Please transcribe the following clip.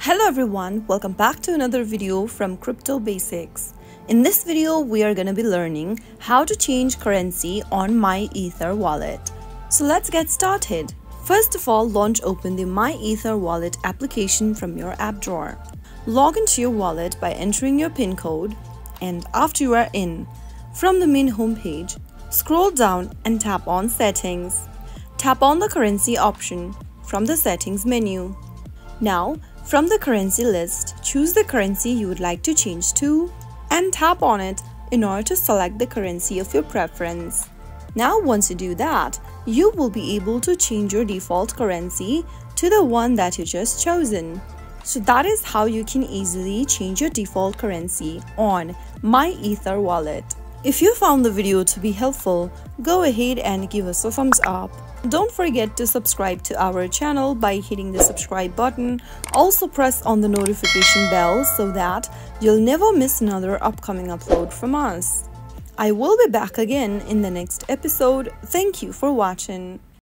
Hello everyone, welcome back to another video from Crypto Basics. In this video, we are going to be learning how to change currency on MyEtherWallet. So let's get started. First of all, open the MyEtherWallet application from your app drawer. Log into your wallet by entering your PIN code, and after you are in, from the main homepage, scroll down and tap on Settings. Tap on the currency option from the Settings menu. Now, from the currency list, choose the currency you would like to change to and tap on it in order to select the currency of your preference. Now, once you do that, you will be able to change your default currency to the one that you just chosen. So that is how you can easily change your default currency on MyEtherWallet. If you found the video to be helpful, go ahead and give us a thumbs up. Don't forget to subscribe to our channel by hitting the subscribe button. Also press on the notification bell so that you'll never miss another upcoming upload from us. I will be back again in the next episode. Thank you for watching.